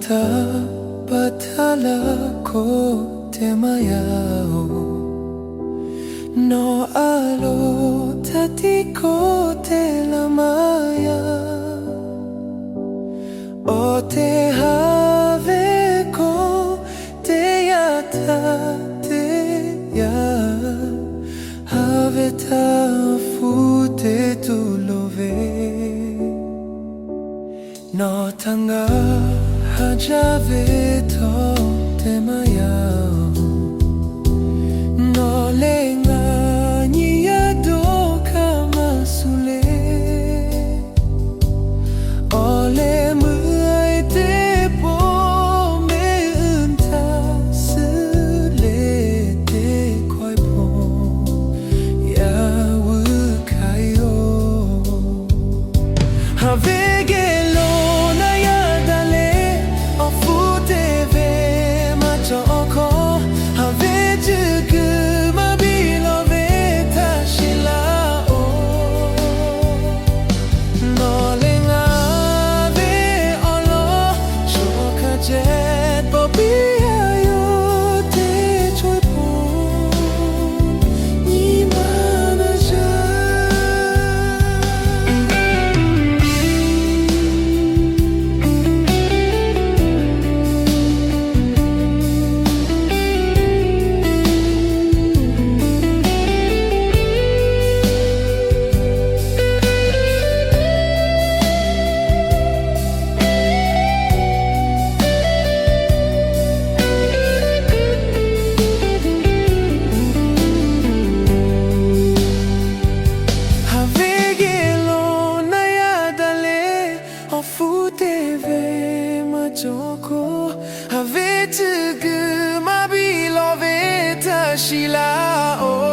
ta pathala ko te mayao no alo tati ko te la maya o te have ko te ya ta te ya have ta fu te tu love no tanga hajave to te mayao no lenga ni ado kama sule ole muai te po me unta sule te koi po ya wu kayo have Sheila, oh.